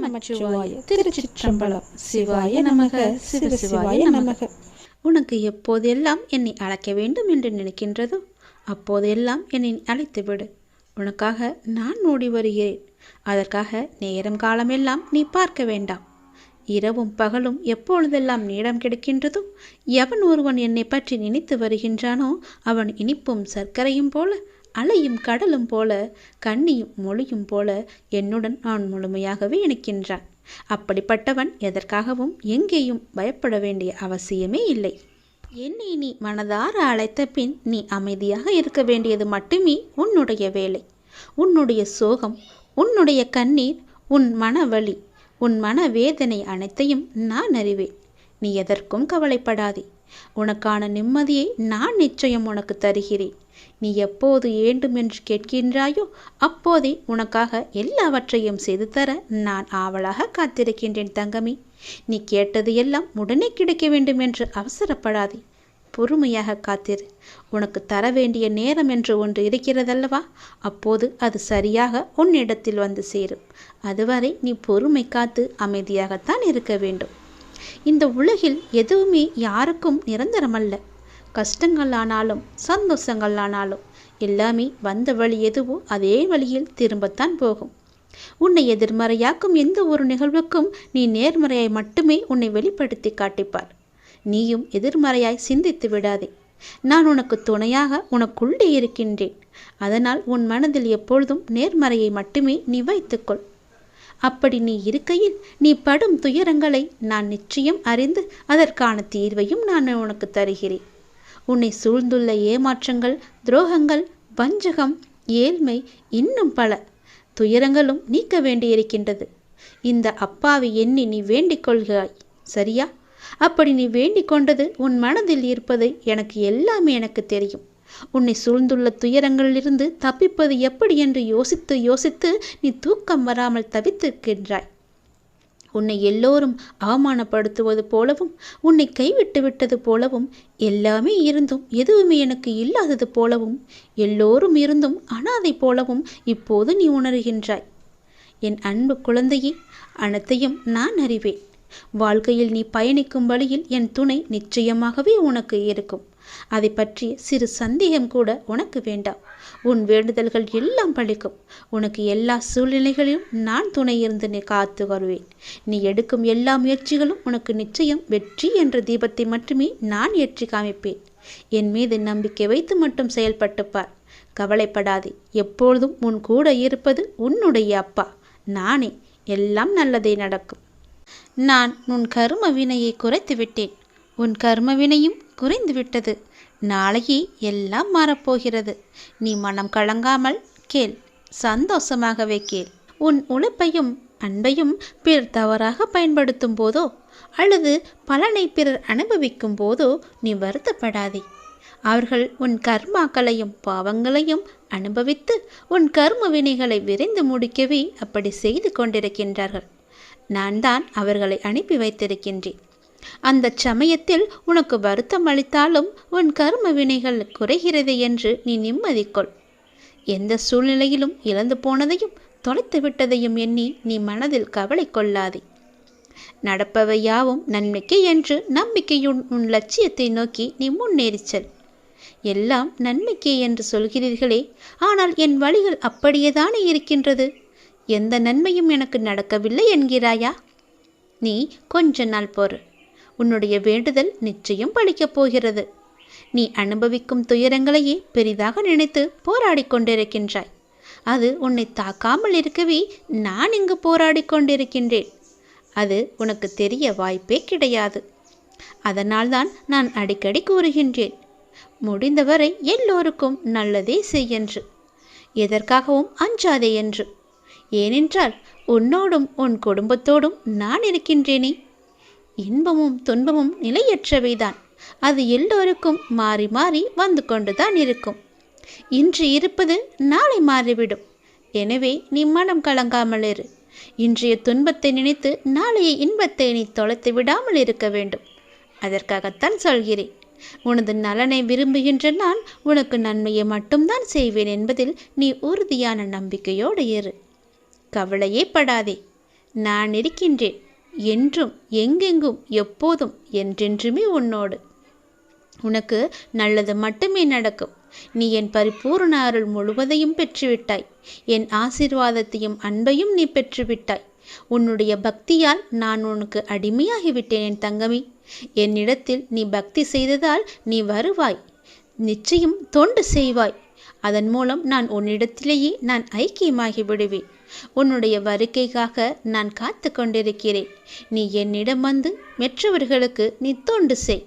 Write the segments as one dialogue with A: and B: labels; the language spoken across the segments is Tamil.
A: நமச்சிவாய. திருச்சிற்றம்பலம். சிவாய நமக. சிவசிவாய நமக.
B: உனக்கு எப்போதெல்லாம் என்னை அழைக்க வேண்டும் என்று நினைக்கின்றதோ அப்போதெல்லாம் என்னை அழைத்துவிடு. உனக்காக நான் ஓடி வருகிறேன். அதற்காக நேரம் காலமெல்லாம் நீ பார்க்க வேண்டாம். இரவும் பகலும் எப்பொழுதெல்லாம் நேரம் கிடைக்கின்றதோ எவன் ஒருவன் என்னை பற்றி நினைத்து வருகின்றானோ அவன் இனிப்பும் சர்க்கரையும் போல, அலையும் கடலும் போல, கண்ணியும் மொழியும் போல என்னுடன் அவன் முழுமையாகவே இணைக்கின்றான். அப்படிப்பட்டவன் எதற்காகவும் எங்கேயும் பயப்பட வேண்டிய அவசியமே இல்லை. என்னை நீ மனதார அழைத்த பின் நீ அமைதியாக இருக்க வேண்டியது மட்டுமே உன்னுடைய வேலை. உன்னுடைய சோகம், உன்னுடைய கண்ணீர், உன் மனவலி, உன் மனவேதனை அனைத்தையும் நான் அறிவேன். நீ எதற்கும் கவலைப்படாதே. உனக்கான நிம்மதியை நான் நிச்சயம் உனக்கு தருகிறேன். நீ எப்போது வேண்டும் என்று கேட்கின்றாயோ அப்போதே உனக்காக எல்லாவற்றையும் செய்து தர நான் ஆவலாக காத்திருக்கின்றேன் தங்கமே. நீ கேட்டது எல்லாம் உடனே கிடைக்க வேண்டும் என்று அவசரப்படாதே. பொறுமையாக காத்திரு. உனக்கு தர வேண்டிய நேரம் என்று ஒன்று இருக்கிறதல்லவா, அப்போது அது சரியாக உன்னிடத்தில் வந்து சேரும். அதுவரை நீ பொறுமை காத்து அமைதியாகத்தான் இருக்க வேண்டும். இந்த உலகில் எதுவுமே யாருக்கும் நிரந்தரமல்ல. கஷ்டங்களானாலும் சந்தோஷங்களானாலும் எல்லாமே வந்த வழி எதுவோ அதே வழியில் திரும்பத்தான் போகும். உன்னை எதிர்மறையாக்கும் எந்த ஒரு நிகழ்வுக்கும் நீ நேர்மறையாய் மட்டுமே உன்னை வெளிப்படுத்தி காட்டிப்பார். நீயும் எதிர்மறையாய் சிந்தித்து விடாதே. நான் உனக்கு துணையாக உனக்குள்ளே இருக்கின்றேன். அதனால் உன் மனதில் எப்பொழுதும் நேர்மறையை மட்டுமே நீ வைத்துக்கொள். அப்படி நீ இருக்கையில் நீ படும் துயரங்களை நான் நிச்சயம் அறிந்து அதற்கான தீர்வையும் நான் உனக்கு தருகிறேன். உன்னை சூழ்ந்துள்ள ஏமாற்றங்கள், துரோகங்கள், வஞ்சகம், ஏழ்மை, இன்னும் பல துயரங்களும் நீக்க வேண்டியிருக்கின்றது. இந்த அப்பாவை எண்ணி நீ வேண்டிக் கொள்கிறாய், சரியா? அப்படி நீ வேண்டிக் கொண்டது உன் மனதில் இருப்பது எல்லாமே எனக்கு தெரியும். உன்னை சூழ்ந்துள்ள துயரங்களிலிருந்து தப்பிப்பது எப்படி என்று யோசித்து யோசித்து நீ தூக்கம் வராமல் தவித்திருக்கின்றாய். உன்னை எல்லோரும் அவமானப்படுத்துவது போலவும், உன்னை கைவிட்டு விட்டது போலவும், எல்லாமே இருந்தும் எதுவுமே எனக்கு இல்லாதது போலவும், எல்லோரும் இருந்தும் அனாதை போலவும் இப்போது நீ உணர்கின்றாய். என் அன்பு குழந்தையே, அனைத்தையும் நான் அறிவேன். வாழ்க்கையில் நீ பயணிக்கும் வழியில் என் துணை நிச்சயமாகவே உனக்கு இருக்கும். அதை பற்றி சிறு சந்தேகம் கூட உனக்கு வேண்டாம். உன் வேண்டுதல்கள் எல்லாம் பலிக்கும். உனக்கு எல்லா சூழ்நிலைகளிலும் நான் துணை இருந்து நீ காத்து வருவேன். நீ எடுக்கும் எல்லா முயற்சிகளும் உனக்கு நிச்சயம் வெற்றி என்ற தீபத்தை மட்டுமே நான் ஏற்றி காமிப்பேன். என் மீது நம்பிக்கை வைத்து மட்டும் செயல்பட்டு பார். கவலைப்படாதே. எப்பொழுதும் உன் கூட இருப்பது உன்னுடைய அப்பா நானே. எல்லாம் நல்லதே நடக்கும். நான் உன் கர்ம வினையை குறைத்து விட்டேன். உன் கர்ம வினையும் குறைந்து விட்டது. நாளையே எல்லாம் மாறப்போகிறது. நீ மனம் கலங்காமல் கேள். சந்தோஷமாகவே கேள். உன் உழைப்பையும் அன்பையும் பிறர் தவறாக பயன்படுத்தும் போதோ அல்லது பலனை பிறர் அனுபவிக்கும் போதோ நீ வருத்தப்படாதே. அவர்கள் உன் கர்மாக்களையும் பாவங்களையும் அனுபவித்து உன் கர்ம வினைகளை விரைந்து முடிக்கவே அப்படி செய்து கொண்டிருக்கின்றார்கள். நான் தான் அவர்களை அனுப்பி வைத்திருக்கின்றேன். அந்த சமயத்தில் உனக்கு வருத்தம் அளித்தாலும் உன் கர்ம வினைகள் குறைகிறது என்று நீ நிம்மதிக்கொள். எந்த சூழ்நிலையிலும் இழந்து போனதையும் தொலைத்து விட்டதையும் எண்ணி நீ மனதில் கவலை கொள்ளாதே. நடப்பவை யாவும் நன்மைக்கு என்று நம்பிக்கையுன் உன் லட்சியத்தை நோக்கி நீ முன்னேறிச்சல். எல்லாம் நன்மைக்கே என்று சொல்கிறீர்களே, ஆனால் என் வழிகள் அப்படியேதானே இருக்கின்றது. எந்த நன்மையும் எனக்கு நடக்கவில்லை என்கிறாயா? நீ கொஞ்ச நாள் பொறு. உன்னுடைய வேண்டுதல் நிச்சயம் பலிக்கப் போகிறது. நீ அனுபவிக்கும் துயரங்களையே பெரிதாக நினைத்து போராடி கொண்டிருக்கின்றாய். அது உன்னை தாக்காமல் இருக்கவே நான் இங்கு போராடி கொண்டிருக்கின்றேன். அது உனக்கு தெரிய வாய்ப்பே கிடையாது. அதனால்தான் நான் அடிக்கடி கூறுகின்றேன், முடிந்தவரை எல்லோருக்கும் நல்லதே செய்யென்று, எதற்காகவும் அஞ்சாதே என்று. ஏனென்றால் உன்னோடும் உன் குடும்பத்தோடும் நான் இருக்கின்றேனே. இன்பமும் துன்பமும் நிலையற்றவைதான். அது எல்லோருக்கும் மாறி மாறி வந்து கொண்டுதான் இருக்கும். இன்று இருப்பது நாளை மாறிவிடும். எனவே நீ மனம் கலங்காமல் இரு. இன்றைய துன்பத்தை நினைத்து நாளைய இன்பத்தை நீ தொலைத்து விடாமல் இருக்க வேண்டும். அதற்காகத்தான் சொல்கிறேன். உனது நலனை விரும்புகின்ற நான் உனக்கு நன்மையை மட்டும்தான் செய்வேன் என்பதில் நீ உறுதியான நம்பிக்கையோடு இரு. கவலையே படாதே. நான் இருக்கின்றேன். என்றும் எங்கெங்கும் எப்போதும் என்றென்றுமே உன்னோடு. உனக்கு நல்லது மட்டுமே நடக்கும். நீ என் பரிபூர்ண அருள் முழுவதையும் பெற்றுவிட்டாய். என் ஆசீர்வாதத்தையும் அன்பையும் நீ பெற்றுவிட்டாய். உன்னுடைய பக்தியால் நான் உனக்கு அடிமையாகிவிட்டேன் என் தங்கமி. என்னிடத்தில் நீ பக்தி செய்ததால் நீ வருவாய். நிச்சயம் தொண்டு செய்வாய். அதன் மூலம் நான் உன்னிடத்திலேயே நான் ஐக்கியமாகி விடுவேன். உன்னுடைய வருகைக்காக நான் காத்து கொண்டிருக்கிறேன். நீ என்னிடம் வந்து மற்றவர்களுக்கு நீ தொண்டு செய்.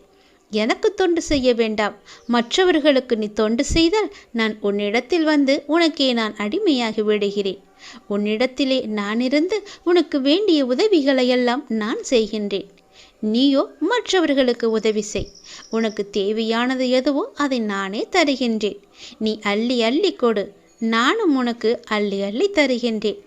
B: எனக்கு தொண்டு செய்ய வேண்டாம். மற்றவர்களுக்கு நீ தொண்டு செய்தால் நான் உன்னிடத்தில் வந்து உனக்கே நான் அடிமையாகி விடுகிறேன். உன்னிடத்திலே நான் இருந்து உனக்கு வேண்டிய உதவிகளையெல்லாம் நான் செய்கின்றேன். நீயோ மற்றவர்களுக்கு உதவி செய். உனக்கு தேவையானது எதுவோ அதை நானே தருகின்றேன். நீ அள்ளி அள்ளி கொடு. நானும் உனக்கு அள்ளி அள்ளி தருகின்றேன்.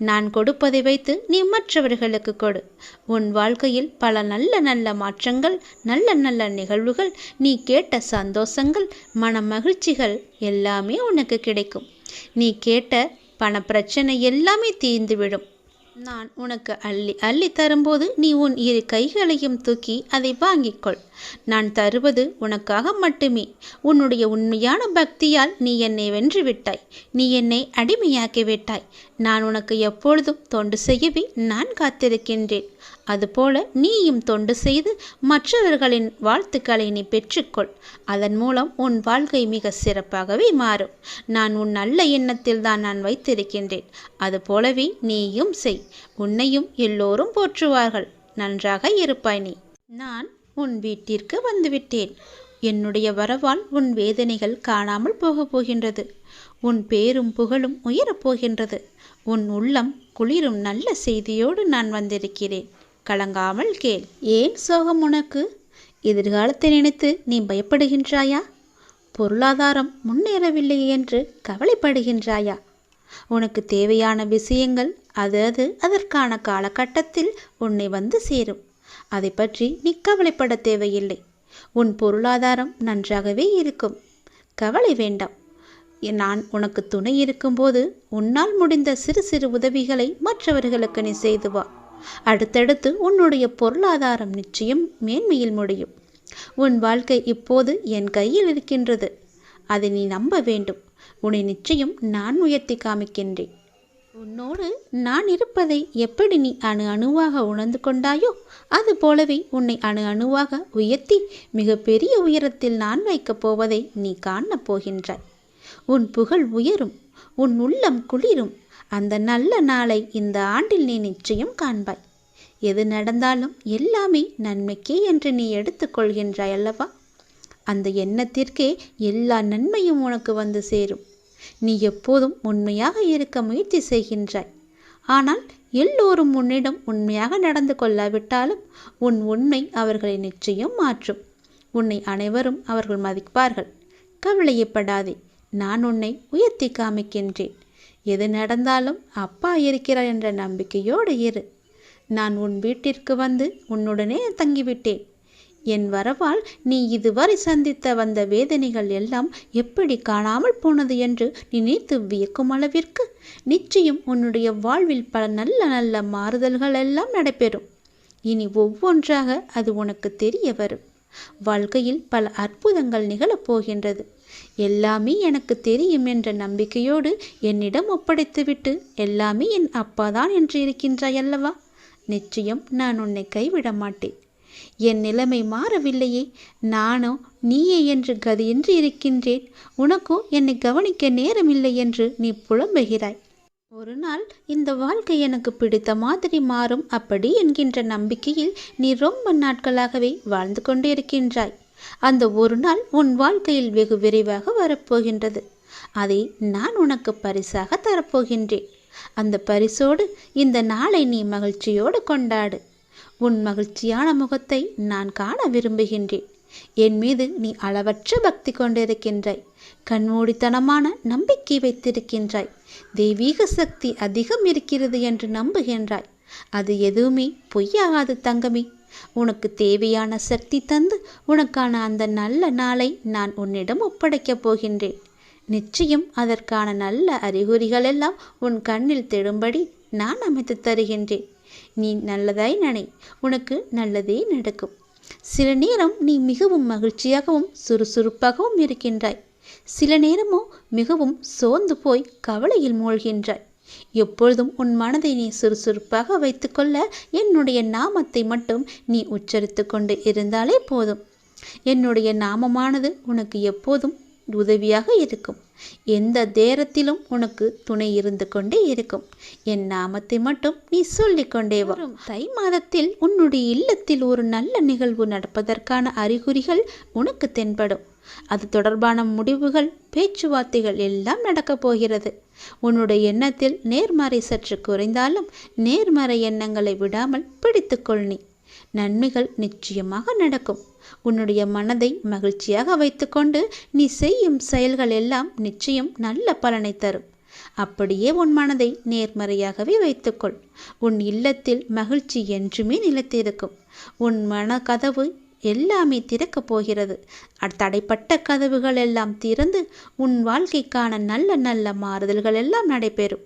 B: நான் கொடுப்பதை வைத்து நீ மற்றவர்களுக்கு கொடு. உன் வாழ்க்கையில் பல நல்ல நல்ல மாற்றங்கள், நல்ல நல்ல நிகழ்வுகள், நீ கேட்ட சந்தோஷங்கள், மன மகிழ்ச்சிகள் எல்லாமே உனக்கு கிடைக்கும். நீ கேட்ட பண பிரச்சனை எல்லாமே தீர்ந்துவிடும். நான் உனக்கு அள்ளி அள்ளி தரும்போது நீ உன் இரு கைகளையும் தூக்கி அதை வாங்கிக்கொள். நான் தருவது உனக்காக மட்டுமே. உன்னுடைய உண்மையான பக்தியால் நீ என்னை வென்று விட்டாய். நீ என்னை அடிமையாக்கி விட்டாய். நான் உனக்கு எப்பொழுதும் தொண்டு செய்யவே நான் காத்திருக்கின்றேன். அதுபோல நீயும் தொண்டு செய்து மற்றவர்களின் வாழ்த்துக்களை நீ பெற்றுக்கொள். அதன் மூலம் உன் வாழ்க்கை மிக சிறப்பாகவே மாறும். நான் உன் நல்ல எண்ணத்தில் தான் நான் வைத்திருக்கின்றேன். அதுபோலவே நீயும் செய். உன்னையும் எல்லோரும் போற்றுவார்கள். நன்றாக இருப்பாய் நீ. நான் உன் வீட்டிற்கு வந்துவிட்டேன். என்னுடைய வரவால் உன் வேதனைகள் காணாமல் போகப் போகின்றது. உன் பேரும் புகழும் உயரப்போகின்றது. உன் உள்ளம் குளிரும் நல்ல செய்தியோடு நான் வந்திருக்கிறேன். கலங்காமல் கேள். ஏன் சோகம் உனக்கு? எதிர்காலத்தை நினைத்து நீ பயப்படுகின்றாயா? பொருளாதாரம் முன்னேறவில்லை என்று கவலைப்படுகின்றாயா? உனக்கு தேவையான விஷயங்கள் அதற்கான காலகட்டத்தில் உன்னை வந்து சேரும். அதை பற்றி நீ கவலைப்பட தேவையில்லை. உன் பொருளாதாரம் நன்றாகவே இருக்கும். கவலை வேண்டாம். நான் உனக்கு துணை இருக்கும்போது உன்னால் முடிந்த சிறு சிறு உதவிகளை மற்றவர்களுக்கு நீ செய்து வா. அடுத்தடுத்து உன்னுடைய பொருளாதாரம் நிச்சயம் மேன்மையில் முடியும். உன் வாழ்க்கை இப்போது என் கையில் இருக்கின்றது. அதை நீ நம்ப வேண்டும். உன்னை நிச்சயம் நான் உயர்த்தி காமிக்கின்றேன். உன்னோடு நான் இருப்பதை எப்படி நீ அணு அணுவாக உணர்ந்து கொண்டாயோ அது போலவே உன்னை அணு அணுவாக உயர்த்தி மிகப்பெரிய உயரத்தில் நான் வைக்கப் போவதை நீ காணப் போகின்றாய். உன் புகழ் உயரும். உன் உள்ளம் குளிரும். அந்த நல்ல நாளை இந்த ஆண்டில் நீ நிச்சயம் காண்பாய். எது நடந்தாலும் எல்லாமே நன்மைக்கே என்று நீ எடுத்துக்கொள்கின்றாய் அல்லவா? அந்த எண்ணத்திற்கே எல்லா நன்மையும் உனக்கு வந்து சேரும். நீ எப்போதும் உண்மையாக இருக்க முயற்சி செய்கின்றாய். ஆனால் எல்லோரும் உன்னிடம் உண்மையாக நடந்து கொள்ளாவிட்டாலும் உன் உண்மை அவர்களை நிச்சயம் மாற்றும். உன்னை அனைவரும் அவர்கள் மதிப்பார்கள். கவலையப்படாதே. நான் உன்னை உயர்த்தி காமிக்கின்றேன். எது நடந்தாலும் அப்பா இருக்கிறார் என்ற நம்பிக்கையோடு இரு. நான் உன் வீட்டிற்கு வந்து உன்னுடனே தங்கிவிட்டேன். என் வரவால் நீ இதுவரை சந்தித்த வந்த வேதனைகள் எல்லாம் எப்படி காணாமல் போனது என்று நினைத்து வியக்கும் அளவிற்கு நிச்சயம் உன்னுடைய வாழ்வில் பல நல்ல நல்ல மாறுதல்கள் எல்லாம் நடைபெறும். இனி ஒவ்வொன்றாக அது உனக்கு தெரிய வரும். வாழ்க்கையில் பல அற்புதங்கள் நிகழப்போகின்றது. எல்லாமே எனக்கு தெரியும் என்ற நம்பிக்கையோடு என்னிடம் ஒப்படைத்துவிட்டு எல்லாமே என் அப்பாதான் என்று இருக்கின்றாய் அல்லவா? நிச்சயம் நான் உன்னை கைவிட மாட்டேன். என் நிலைமை மாறவில்லையே. நானோ நீயே என்று கதியின்றி இருக்கின்றேன். உனக்கோ என்னை கவனிக்க நேரமில்லை என்று நீ புலம்புகிறாய். ஒரு நாள் இந்த வாழ்க்கை எனக்கு பிடித்த மாதிரி மாறும் அப்படி என்கின்ற நம்பிக்கையில் நீ ரொம்ப நாட்களாகவே வாழ்ந்து கொண்டே இருக்கின்றாய். அந்த ஒரு நாள் உன் வாழ்க்கையில் வெகு விரைவாக வரப்போகின்றது. அதை நான் உனக்கு பரிசாக தரப்போகின்றேன். அந்த பரிசோடு இந்த நாளை நீ மகிழ்ச்சியோடு கொண்டாடு. உன் மகிழ்ச்சியான முகத்தை நான் காண விரும்புகின்றேன். என் மீது நீ அளவற்ற பக்தி கொண்டிருக்கின்றாய். கண்மூடித்தனமான நம்பிக்கை வைத்திருக்கின்றாய். தெய்வீக சக்தி அதிகம் இருக்கிறது என்று நம்புகின்றாய். அது எதுவுமே பொய்யாகாது தங்கமே. உனக்கு தேவையான சக்தி தந்து உனக்கான அந்த நல்ல நாளை நான் உன்னிடம் ஒப்படைக்கப் போகின்றேன். நிச்சயம் அதற்கான நல்ல அறிகுறிகள் எல்லாம் உன் கண்ணில் தெழும்படி நான் அமைத்து தருகின்றேன். நீ நல்லதாய் நினை, உனக்கு நல்லதே நடக்கும். சில நேரம் நீ மிகவும் மகிழ்ச்சியாகவும் சுறுசுறுப்பாகவும் இருக்கின்றாய். சில நேரமோ மிகவும் சோர்ந்து போய் கவலையில் மூழ்கின்றாய். எப்பொழுதும் உன் மனதை நீ சுறுசுறுப்பாக வைத்துக்கொள்ள என்னுடைய நாமத்தை மட்டும் நீ உச்சரித்து கொண்டு இருந்தாலே போதும். என்னுடைய நாமமானது உனக்கு எப்போதும் உதவியாக இருக்கும். எந்த நேரத்திலும் உனக்கு துணை இருந்து கொண்டே இருக்கும். என் நாமத்தை மட்டும் நீ சொல்லிக்கொண்டே வரும். தை மாதத்தில் உன்னுடைய இல்லத்தில் ஒரு நல்ல நிகழ்வு நடப்பதற்கான அறிகுறிகள் உனக்கு தென்படும். அது தொடர்பான முடிவுகள், பேச்சுவார்த்தைகள் எல்லாம் நடக்கப் போகிறது. உன்னுடைய எண்ணத்தில் நேர்மறை சற்று குறைந்தாலும் நேர்மறை எண்ணங்களை விடாமல் பிடித்துக்கொள். நீ நன்மைகள் நிச்சயமாக நடக்கும். உன்னுடைய மனதை மகிழ்ச்சியாக வைத்துக்கொண்டு நீ செய்யும் செயல்கள் எல்லாம் நிச்சயம் நல்ல பலனை தரும். அப்படியே உன் மனதை நேர்மறையாகவே வைத்துக்கொள். உன் இல்லத்தில் மகிழ்ச்சி என்றுமே நிலைத்திருக்கும். உன் மன கதவு எல்லாமே திறக்கப் போகிறது. தடைப்பட்ட கதவுகள் எல்லாம் திறந்து உன் வாழ்க்கைக்கான நல்ல நல்ல மாறுதல்கள் எல்லாம் நடைபெறும்.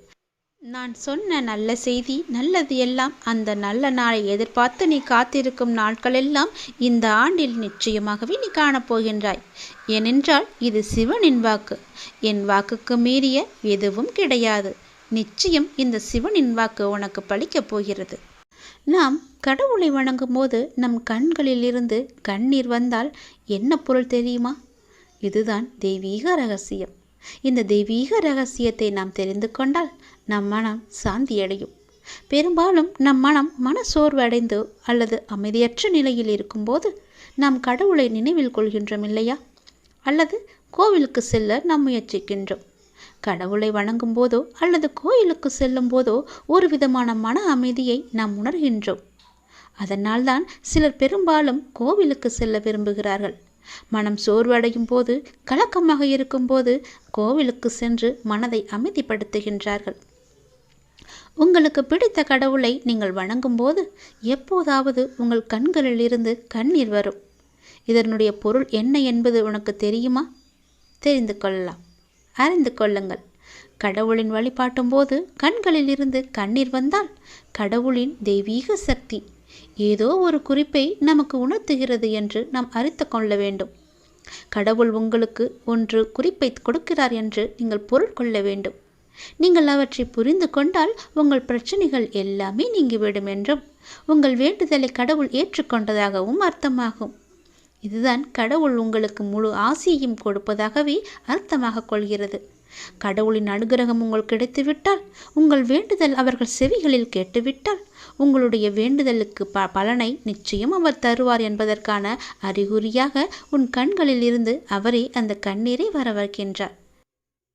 B: நான் சொன்ன நல்ல செய்தி, நல்லது எல்லாம் அந்த நல்ல நாளை எதிர்பார்த்து நீ காத்திருக்கும் நாட்களெல்லாம் இந்த ஆண்டில் நிச்சயமாகவே நீ காணப்போகின்றாய். ஏனென்றால் இது சிவனின் வாக்கு. என் வாக்குக்கு மீறிய எதுவும் கிடையாது. நிச்சயம் இந்த சிவனின் வாக்கு உனக்கு பலிக்கப் போகிறது. நாம் கடவுளை வணங்கும் போது நம் கண்களில் இருந்து கண்ணீர் வந்தால் என்ன பொருள் தெரியுமா? இதுதான் தெய்வீக ரகசியம். இந்த தெய்வீக ரகசியத்தை நாம் தெரிந்து கொண்டால் நம் மனம் சாந்தியடையும். பெரும்பாலும் நம் மன சோர்வடைந்து அல்லது அமைதியற்ற நிலையில் இருக்கும்போது நாம் கடவுளை நினைவில் கொள்கின்றோம் இல்லையா? அல்லது கோவிலுக்கு செல்ல நாம் முயற்சிக்கின்றோம். கடவுளை வணங்கும் போதோ அல்லது கோயிலுக்கு செல்லும் போதோ ஒரு விதமான மன அமைதியை நாம் உணர்கின்றோம். அதனால்தான் சிலர் பெரும்பாலும் கோவிலுக்கு செல்ல விரும்புகிறார்கள். மனம் சோர்வடையும் போது, கலக்கமாக இருக்கும்போது கோவிலுக்கு சென்று மனதை அமைதிப்படுத்துகின்றார்கள். உங்களுக்கு பிடித்த கடவுளை நீங்கள் வணங்கும் போது எப்போதாவது உங்கள் கண்களில் இருந்து கண்ணீர் வரும். இதனுடைய பொருள் என்ன என்பது உனக்கு தெரியுமா? தெரிந்து கொள்ளலாம், அறிந்து கொள்ளுங்கள். கடவுளின் வழிபாட்டும் போது கண்களில் இருந்து கண்ணீர் வந்தால் கடவுளின் தெய்வீக சக்தி ஏதோ ஒரு குறிப்பை நமக்கு உணர்த்துகிறது என்று நாம் அறிந்து கொள்ள வேண்டும். கடவுள் உங்களுக்கு ஒன்று குறிப்பை கொடுக்கிறார் என்று நீங்கள் பொருள் கொள்ள வேண்டும். நீங்கள் அவற்றை புரிந்து கொண்டால் உங்கள் பிரச்சனைகள் எல்லாமே நீங்கிவிடும் என்றும் உங்கள் வேண்டுதலை கடவுள் ஏற்றுக்கொண்டதாகவும் அர்த்தமாகும். இதுதான் கடவுள் உங்களுக்கு முழு ஆசியையும் கொடுப்பதாகவே அர்த்தமாக கொள்கிறது. கடவுளின் அனுகிரகம் உங்களுக்கு கிடைத்துவிட்டால், உங்கள் வேண்டுதல் அவர்கள் செவிகளில் கேட்டுவிட்டால், உங்களுடைய வேண்டுதலுக்கு பலனை நிச்சயம் அவர் தருவார் என்பதற்கான அறிகுறியாக உன் கண்களில் இருந்து அவரே அந்த கண்ணீரை வரவழைக்கின்றார்.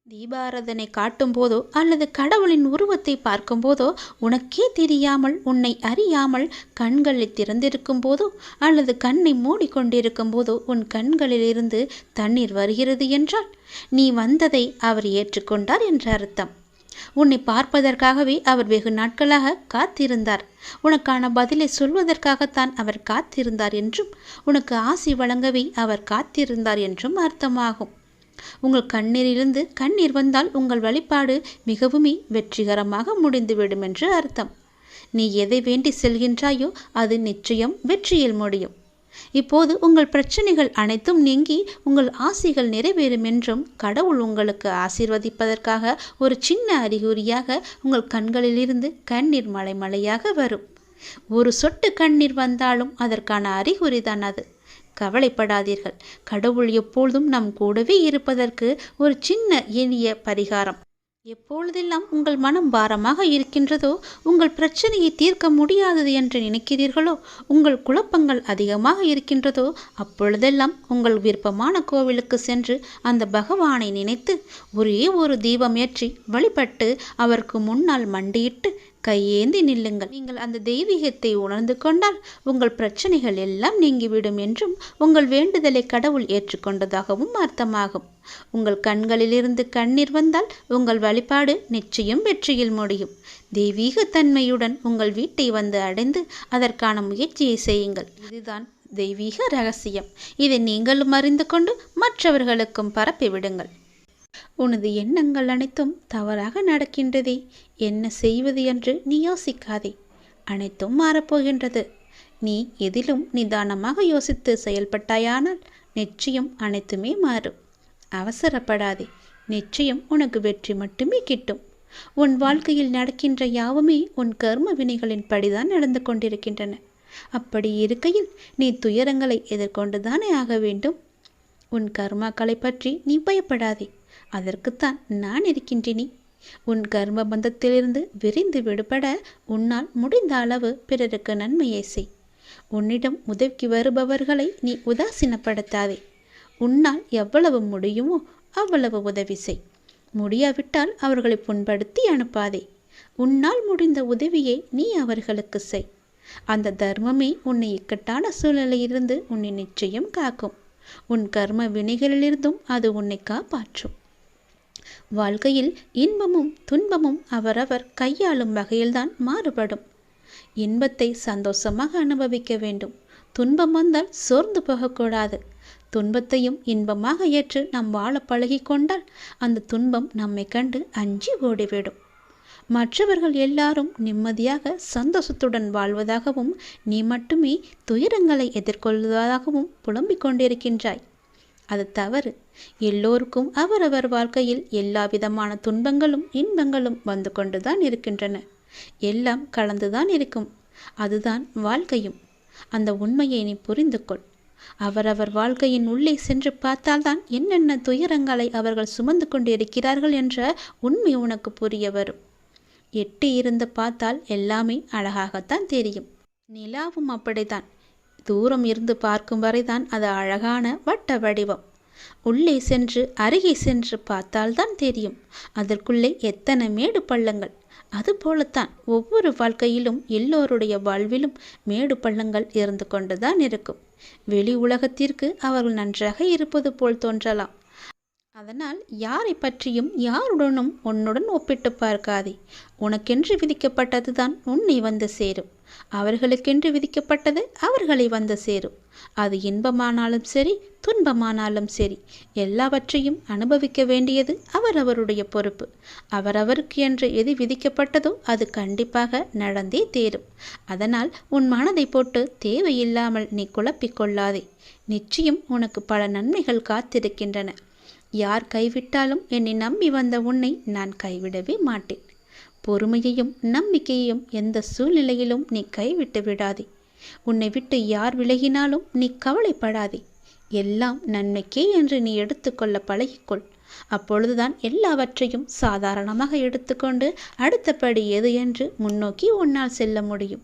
B: தீபாராதனை காட்டும் போதோ அல்லது கடவுளின் உருவத்தை பார்க்கும் போதோ உனக்கே தெரியாமல், உன்னை அறியாமல் கண்களை திறந்திருக்கும் போதோ அல்லது கண்ணை மூடிக்கொண்டிருக்கும் போதோ உன் கண்களில் இருந்து தண்ணீர் வருகிறது என்றால் நீ வந்ததை அவர் ஏற்றுக்கொண்டார் என்ற அர்த்தம். உன்னை பார்ப்பதற்காகவே அவர் வெகு நாட்களாக காத்திருந்தார். உனக்கான பதிலை சொல்வதற்காகத்தான் அவர் காத்திருந்தார் என்றும் உனக்கு ஆசி வழங்கவே அவர் காத்திருந்தார் என்றும் அர்த்தமாகும். உங்கள் கண்ணீரிலிருந்து கண்ணீர் வந்தால் உங்கள் வழிபாடு மிகவுமே வெற்றிகரமாக முடிந்துவிடும் என்று அர்த்தம். நீ எதை வேண்டி செல்கின்றாயோ அது நிச்சயம் வெற்றியில் முடியும். இப்போது உங்கள் பிரச்சனைகள் அனைத்தும் நீங்கி உங்கள் ஆசைகள் நிறைவேறும் என்றும் கடவுள் உங்களுக்கு ஆசீர்வதிப்பதற்காக ஒரு சின்ன அறிகுறியாக உங்கள் கண்களிலிருந்து கண்ணீர் மலை மலையாக வரும். ஒரு சொட்டு கண்ணீர் வந்தாலும் அதற்கான அறிகுறிதான் அது. கவலைப்படாதீர்கள். கடவுள் எப்பொழுதும் நம் கூடவே இருப்பதற்கு ஒரு சின்ன எளிய பரிகாரம். எப்பொழுதெல்லாம் உங்கள் மனம் பாரமாக இருக்கின்றதோ, உங்கள் பிரச்சனையை தீர்க்க முடியாதது என்று நினைக்கிறீர்களோ, உங்கள் குழப்பங்கள் அதிகமாக இருக்கின்றதோ, அப்பொழுதெல்லாம் உங்கள் விருப்பமான கோவிலுக்கு சென்று அந்த பகவானை நினைத்து ஒரே ஒரு தீபம் ஏற்றி வழிபட்டு அவருக்கு முன்னால் மண்டியிட்டு கையேந்தி நில்லுங்கள். நீங்கள் அந்த தெய்வீகத்தை உணர்ந்து கொண்டால் உங்கள் பிரச்சனைகள் எல்லாம் நீங்கிவிடும் என்றும் உங்கள் வேண்டுதலை கடவுள் ஏற்றுக்கொண்டதாகவும் அர்த்தமாகும். உங்கள் கண்களிலிருந்து கண்ணீர் வந்தால் உங்கள் வழிபாடு நிச்சயம் வெற்றியில் முடியும். தெய்வீக தன்மையுடன் உங்கள் வீட்டை வந்து அடைந்து அதற்கான முயற்சியை செய்யுங்கள். இதுதான் தெய்வீக ரகசியம். இதை நீங்களும் அறிந்து கொண்டு மற்றவர்களுக்கும் பரப்பிவிடுங்கள். உனது எண்ணங்கள் அனைத்தும் தவறாக நடக்கின்றதே, என்ன செய்வது என்று நீ யோசிக்காதே. அனைத்தும் மாறப்போகின்றது. நீ எதிலும் நிதானமாக யோசித்து செயல்பட்டாயானால் நிச்சயம் அனைத்துமே மாறும். அவசரப்படாதே, நிச்சயம் உனக்கு வெற்றி மட்டுமே கிட்டும். உன் வாழ்க்கையில் நடக்கின்ற யாவுமே உன் கர்ம வினைகளின் படிதான் நடந்து கொண்டிருக்கின்றன. அப்படி இருக்கையில் நீ துயரங்களை எதிர்கொண்டுதானே ஆக வேண்டும். உன் கர்மாக்களை பற்றி நீ பயப்படாதே, அதற்குத்தான் நான் இருக்கின்றேனே. உன் கர்ம பந்தத்திலிருந்து விரிந்து விடுபட உன்னால் முடிந்த அளவு பிறருக்கு நன்மையை செய். உன்னிடம் உதவிக்கு வருபவர்களை நீ உதாசீனப்படுத்தாதே. உன்னால் எவ்வளவு முடியுமோ அவ்வளவு உதவி செய். முடியாவிட்டால் அவர்களை புண்படுத்தி அனுப்பாதே. உன்னால் முடிந்த உதவியை நீ அவர்களுக்கு செய். அந்த தர்மமே உன்னை இக்கட்டான சூழ்நிலையிலிருந்து உன்னை நிச்சயம் காக்கும். உன் கர்ம வினைகளிலிருந்தும் அது உன்னை காப்பாற்றும். வாழ்க்கையில் இன்பமும் துன்பமும் அவரவர் கையாளும் வகையில்தான் மாறுபடும். இன்பத்தை சந்தோஷமாக அனுபவிக்க வேண்டும். துன்பம் வந்தால் சோர்ந்து போகக்கூடாது. துன்பத்தையும் இன்பமாக ஏற்று நாம் வாழ பழகி கொண்டால் அந்த துன்பம் நம்மை கண்டு அஞ்சி ஓடிவிடும். மற்றவர்கள் எல்லாரும் நிம்மதியாக சந்தோஷத்துடன் வாழ்வதாகவும் நீ மட்டுமே துயரங்களை எதிர்கொள்வதாகவும் புலம்பிக் கொண்டிருக்கின்றாய். அது தவறு. எல்லோருக்கும் அவரவர் வாழ்க்கையில் எல்லா விதமான துன்பங்களும் இன்பங்களும் வந்து கொண்டுதான் இருக்கின்றன. எல்லாம் கலந்துதான் இருக்கும். அதுதான் வாழ்க்கையும். அந்த உண்மையை நீ புரிந்து கொள். அவரவர் வாழ்க்கையின் உள்ளே சென்று பார்த்தால்தான் என்னென்ன துயரங்களை அவர்கள் சுமந்து கொண்டு இருக்கிறார்கள் என்ற உண்மை உனக்கு புரிய வரும். எட்டி இருந்து பார்த்தால் எல்லாமே அழகாகத்தான் தெரியும். நிலாவும் அப்படித்தான். தூரம் இருந்து பார்க்கும் வரைதான் அது அழகான வட்ட வடிவம். உள்ளே சென்று அருகே சென்று பார்த்தால்தான் தெரியும் அதற்குள்ளே எத்தனை மேடு பள்ளங்கள். அதுபோலத்தான் ஒவ்வொரு வாழ்க்கையிலும் எல்லோருடைய வாழ்விலும் மேடு பள்ளங்கள் இருந்து கொண்டுதான் இருக்கும். வெளி உலகத்திற்கு அவர்கள் நன்றாக இருப்பது போல் தோன்றலாம். அதனால் யாரை பற்றியும் யாருடனும் உன்னுடன் ஒப்பிட்டு பார்க்காதே. உனக்கென்று விதிக்கப்பட்டதுதான் உன்னை வந்து சேரும். அவர்களுக்கென்று விதிக்கப்பட்டது அவர்களை வந்து சேரும். அது இன்பமானாலும் சரி துன்பமானாலும் சரி எல்லாவற்றையும் அனுபவிக்க வேண்டியது அவரவருடைய பொறுப்பு. அவரவருக்கு என்று எது விதிக்கப்பட்டதோ அது கண்டிப்பாக நடந்தே தேரும். அதனால் உன் மனதை போட்டு தேவையில்லாமல் நீ குழப்பிக்கொள்ளாதே. நிச்சயம் உனக்கு பல நன்மைகள் காத்திருக்கின்றன. யார் கைவிட்டாலும் என்னை நம்பி வந்த உன்னை நான் கைவிடவே மாட்டேன். பொறுமையையும் நம்பிக்கையையும் எந்த சூழ்நிலையிலும் நீ கைவிட்டு விடாதே. உன்னை விட்டு யார் விலகினாலும் நீ கவலைப்படாதே. எல்லாம் நன்மைக்கே என்று நீ எடுத்துக்கொள்ள பழகிக்கொள். அப்பொழுதுதான் எல்லாவற்றையும் சாதாரணமாக எடுத்துக்கொண்டு அடுத்தபடி எது என்று முன்னோக்கி உன்னால் செல்ல முடியும்.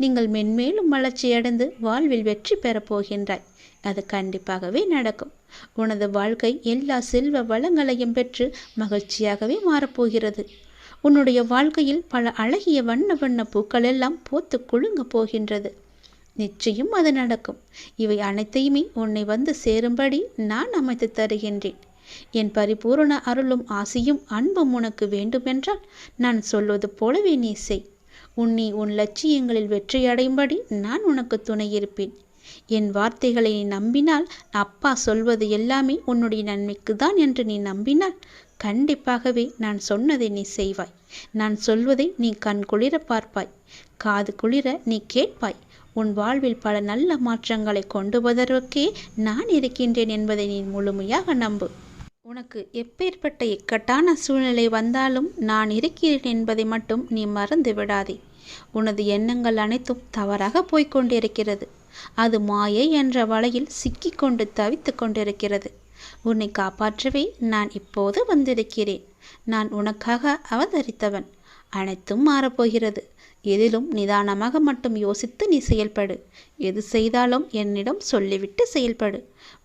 B: நீங்கள் மென்மேலும் வளர்ச்சியடைந்து வாழ்வில் வெற்றி பெறப் போகின்றாய். அது கண்டிப்பாகவே நடக்கும். உனது வாழ்க்கை எல்லா செல்வ வளங்களையும் பெற்று மகிழ்ச்சியாகவே மாறப்போகிறது. உன்னுடைய வாழ்க்கையில் பல அழகிய வண்ண வண்ண பூக்கள் எல்லாம் பூத்து குலுங்க போகின்றது. நிச்சயம் அது நடக்கும். இவை அனைத்தையுமே உன்னை வந்து சேரும்படி நான் அமைத்து தருகின்றேன். என் பரிபூரண அருளும் ஆசியும் அன்பும் உனக்கு வேண்டுமென்றால் நான் சொல்வது போலவே நீ செய். உன் லட்சியங்களில் வெற்றியடையும்படி நான் உனக்கு துணை இருப்பேன். என் வார்த்தைகளை நீ நம்பினால், அப்பா சொல்வது எல்லாமே உன்னுடைய நன்மைக்கு தான் என்று நீ நம்பினால் கண்டிப்பாகவே நான் சொன்னதை நீ செய்வாய். நான் சொல்வதை நீ கண் குளிர பார்ப்பாய், காது குளிர நீ கேட்பாய். உன் வாழ்வில் பல நல்ல மாற்றங்களை கொண்டு வருவதற்கே நான் இருக்கின்றேன் என்பதை நீ முழுமையாக நம்பு. உனக்கு எப்பேற்பட்ட இக்கட்டான சூழ்நிலை வந்தாலும் நான் இருக்கிறேன் என்பதை மட்டும் நீ மறந்து விடாதே. உனது எண்ணங்கள் அனைத்தும் தவறாக போய்கொண்டிருக்கிறது. அது மாயை என்ற வலையில் சிக்கிக்கொண்டு தவித்து கொண்டிருக்கிறது. உன்னை காப்பாற்றவே நான் இப்போது வந்திருக்கிறேன். நான் உனக்காக அவதரித்தவன். அனைத்தும் மாறப்போகிறது. எதிலும் நிதானமாக மட்டும் யோசித்து நீ செயல்படு. எது செய்தாலும் என்னிடம் சொல்லிவிட்டு செயல்படு.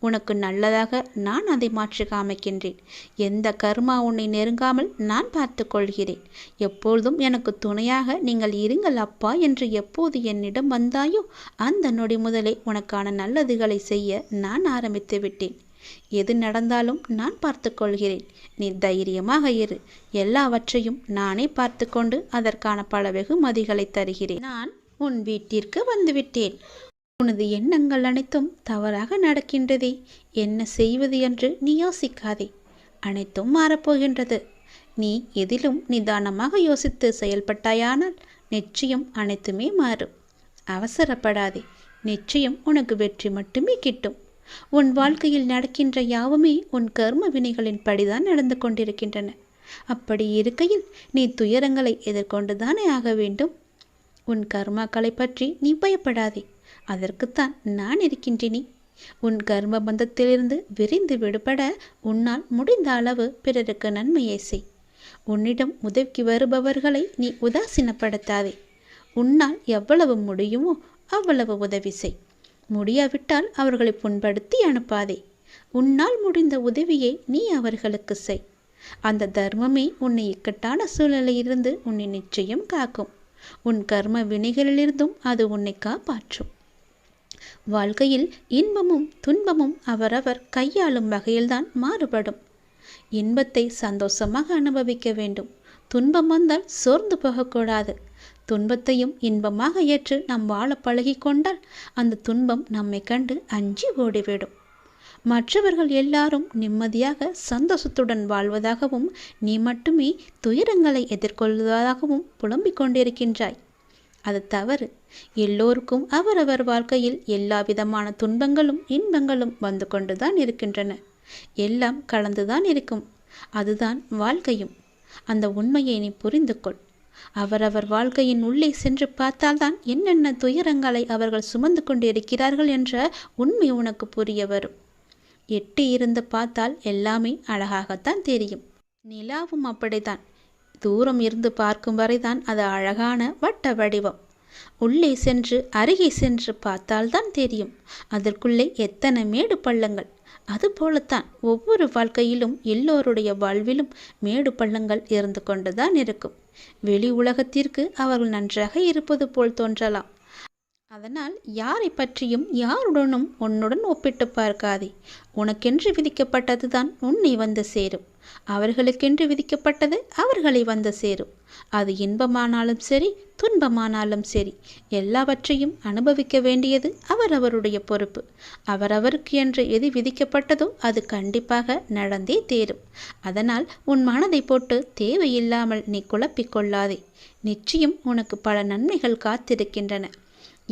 B: உனக்கு நல்லதாக நான் அதை மாற்றி காமிக்கின்றேன். எந்த கர்மா உன்னை நெருங்காமல் நான் பார்த்து கொள்கிறேன். எப்பொழுதும் எனக்கு துணையாக நீங்கள் இருங்கள் அப்பா என்று எப்போது என்னிடம் வந்தாயோ அந்த நொடி முதலே உனக்கான நல்லதுகளை செய்ய நான் ஆரம்பித்து விட்டேன். எது நடந்தாலும் நான் பார்த்து கொள்கிறேன். நீ தைரியமாக இரு. எல்லாவற்றையும் நானே பார்த்து கொண்டு அதற்கான பல வெகுமதிகளை தருகிறேன். நான் உன் வீட்டிற்கு வந்துவிட்டேன். உனது எண்ணங்கள் அனைத்தும் தவறாக நடக்கின்றதே, என்ன செய்வது என்று நீ யோசிக்காதே. அனைத்தும் மாறப்போகின்றது. நீ எதிலும் நிதானமாக யோசித்து செயல்பட்டாயானால் நிச்சயம் அனைத்துமே மாறும். அவசரப்படாதே, நிச்சயம் உனக்கு வெற்றி மட்டுமே கிட்டும். உன் வாழ்க்கையில் நடக்கின்ற யாவுமே உன் கர்ம வினைகளின் படிதான் நடந்து கொண்டிருக்கின்றன. அப்படி இருக்கையில் நீ துயரங்களை எதிர்கொண்டுதானே ஆக வேண்டும். உன் கர்மாக்களை பற்றி நீ பயப்படாதே, அதற்குத்தான் நான் இருக்கின்றேனே. உன் கர்ம பந்தத்திலிருந்து விரைந்து விடுபட உன்னால் முடிந்த அளவு பிறருக்கு நன்மையை செய். உன்னிடம் உதவிக்கு வருபவர்களை நீ உதாசீனப்படுத்தாதே. உன்னால் எவ்வளவு முடியுமோ அவ்வளவு உதவி செய். முடியாவிட்டால் அவர்களை புண்படுத்தி அனுப்பாதே. உன்னால் முடிந்த உதவியை நீ அவர்களுக்கு செய். அந்த தர்மமே உன்னை இக்கட்டான சூழ்நிலையிலிருந்து உன்னை நிச்சயம் காக்கும். உன் கர்ம வினைகளிலிருந்தும் அது உன்னை காப்பாற்றும். வாழ்க்கையில் இன்பமும் துன்பமும் அவரவர் கையாளும் வகையில்தான் மாறுபடும். இன்பத்தை சந்தோஷமாக அனுபவிக்க வேண்டும். துன்பம் வந்தால் சோர்ந்து போகக்கூடாது. துன்பத்தையும் இன்பமாக ஏற்று நாம் வாழ பழகி கொண்டால் அந்த துன்பம் நம்மை கண்டு அஞ்சி ஓடிவிடும். மற்றவர்கள் எல்லாரும் நிம்மதியாக சந்தோஷத்துடன் வாழ்வதாகவும் நீ மட்டுமே துயரங்களை எதிர்கொள்வதாகவும் புலம்பிக் கொண்டிருக்கின்றாய். அது தவறு. எல்லோருக்கும் அவரவர் வாழ்க்கையில் எல்லா விதமான துன்பங்களும் இன்பங்களும் வந்து கொண்டுதான் இருக்கின்றன. எல்லாம் கலந்துதான் இருக்கும். அதுதான் வாழ்க்கையும். அந்த உண்மையை நீ புரிந்து கொள். அவரவர் வாழ்க்கையின் உள்ளே சென்று பார்த்தால்தான் என்னென்ன துயரங்களை அவர்கள் சுமந்து கொண்டு இருக்கிறார்கள் என்ற உண்மை உனக்கு புரிய வரும். எட்டி இருந்து பார்த்தால் எல்லாமே அழகாகத்தான் தெரியும். நிலாவும் அப்படித்தான். தூரம் இருந்து பார்க்கும் வரைதான் அது அழகான வட்ட வடிவம். உள்ளே சென்று அருகே சென்று பார்த்தால்தான் தெரியும் அதற்குள்ளே எத்தனை மேடு பள்ளங்கள். அதுபோலத்தான் ஒவ்வொரு வாழ்க்கையிலும் எல்லோருடைய வாழ்விலும் மேடு பள்ளங்கள் இருந்து கொண்டுதான் இருக்கும். வெளி உலகத்திற்கு அவர்கள் நன்றாக இருப்பது போல் தோன்றலாம். அதனால் யாரை பற்றியும் யாருடனும் உன்னுடன் ஒப்பிட்டு பார்க்காதே. உனக்கென்று விதிக்கப்பட்டதுதான் உன்னை வந்து சேரும். அவர்களுக்கென்று விதிக்கப்பட்டது அவர்களை வந்து சேரும். அது இன்பமானாலும் சரி துன்பமானாலும் சரி எல்லாவற்றையும் அனுபவிக்க வேண்டியது அவரவருடைய பொறுப்பு. அவரவருக்கு என்று எது விதிக்கப்பட்டதோ அது கண்டிப்பாக நடந்தே தேரும். அதனால் உன் மனதை போட்டு தேவையில்லாமல் நீ குழப்பிக்கொள்ளாதே. நிச்சயம் உனக்கு பல நன்மைகள் காத்திருக்கின்றன.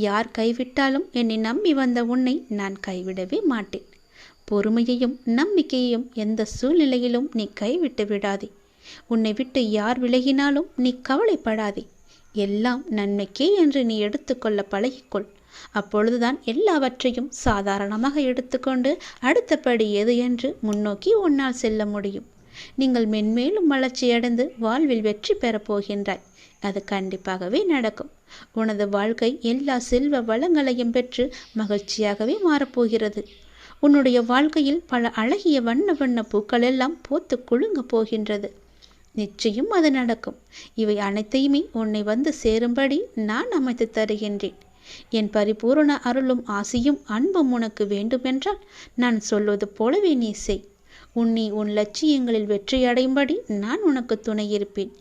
B: யார் கைவிட்டாலும் என்னை நம்பி வந்த உன்னை நான் கைவிடவே மாட்டேன். பொறுமையையும் நம்பிக்கையையும் எந்த சூழ்நிலையிலும் நீ கைவிட்டு விடாதே. உன்னை விட்டு யார் விலகினாலும் நீ கவலைப்படாதே. எல்லாம் நன்மைக்கே என்று நீ எடுத்துக்கொள்ள பழகிக்கொள். அப்பொழுதுதான் எல்லாவற்றையும் சாதாரணமாக எடுத்துக்கொண்டு அடுத்தபடி எது என்று முன்னோக்கி உன்னால் செல்ல முடியும். நீங்கள் மென்மேலும் வளர்ச்சியடைந்து வாழ்வில் வெற்றி பெறப் போகின்றாய். அது கண்டிப்பாகவே நடக்கும். உனது வாழ்க்கை எல்லா செல்வ வளங்களையும் பெற்று மகிழ்ச்சியாகவே மாறப்போகிறது. உன்னுடைய வாழ்க்கையில் பல அழகிய வண்ண வண்ண பூக்கள் எல்லாம் பூத்து குலுங்க போகின்றது. நிச்சயம் அது நடக்கும். இவை அனைத்தையுமே உன்னை வந்து சேரும்படி நான் அமைத்து தருகின்றேன். என் பரிபூரண அருளும் ஆசியும் அன்பும் உனக்கு வேண்டுமென்றால் நான் சொல்வது போலவே நீ செய். உன்னை உன் லட்சியங்களில் வெற்றியடையும்படி நான் உனக்கு துணை இருப்பேன்.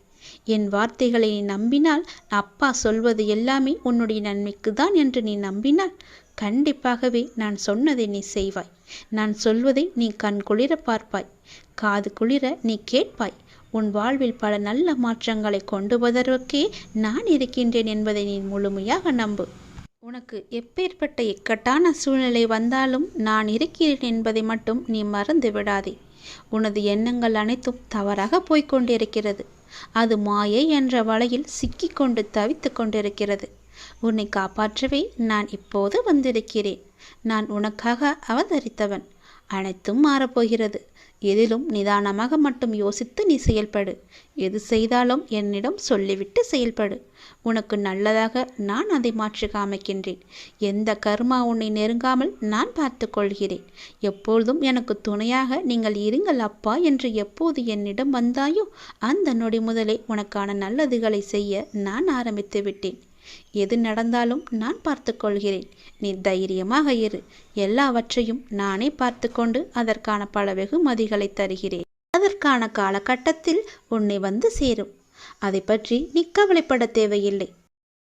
B: என் வார்த்தைகளை நீ நம்பினால், அப்பா சொல்வது எல்லாமே உன்னுடைய நன்மைக்கு தான் என்று நீ நம்பினால் கண்டிப்பாகவே நான் சொன்னதை நீ செய்வாய். நான் சொல்வதை நீ கண் குளிர பார்ப்பாய், காது குளிர நீ கேட்பாய். உன் வாழ்வில் பல நல்ல மாற்றங்களை கொண்டு வருவதற்கே நான் இருக்கின்றேன் என்பதை நீ முழுமையாக நம்பு. உனக்கு எப்பேற்பட்ட இக்கட்டான சூழ்நிலை வந்தாலும் நான் இருக்கிறேன் என்பதை மட்டும் நீ மறந்து விடாதே. உனது எண்ணங்கள் அனைத்தும் தவறாக போய்கொண்டிருக்கிறது. அது மாயை என்ற வலையில் சிக்கிக்கொண்டு தவித்து கொண்டிருக்கிறது. உன்னை காப்பாற்றவே நான் இப்போது வந்திருக்கிறேன். நான் உனக்காக அவதரித்தவன். அனைத்தும் மாறப்போகிறது. எதிலும் நிதானமாக மட்டும் யோசித்து நீ செயல்படு. எது செய்தாலும் என்னிடம் சொல்லிவிட்டு செயல்படு. உனக்கு நல்லதாக நான் அதை மாற்றி காமிக்கின்றேன். எந்த கர்மா உன்னை நெருங்காமல் நான் பார்த்து கொள்கிறேன். எப்பொழுதும் எனக்கு துணையாக நீங்கள் இருங்கள் அப்பா என்று எப்போது என்னிடம் வந்தாயோ அந்த நொடி முதலே உனக்கான நல்லதுகளை செய்ய நான் ஆரம்பித்து விட்டேன். எது நடந்தாலும் நான் பார்த்து கொள்கிறேன். நீ தைரியமாக இரு. எல்லாவற்றையும் நானே பார்த்து கொண்டு அதற்கான பல வெகுமதிகளை தருகிறேன். அதற்கான காலகட்டத்தில் உன்னை வந்து சேரும். அதை பற்றி நீ கவலைப்பட தேவையில்லை.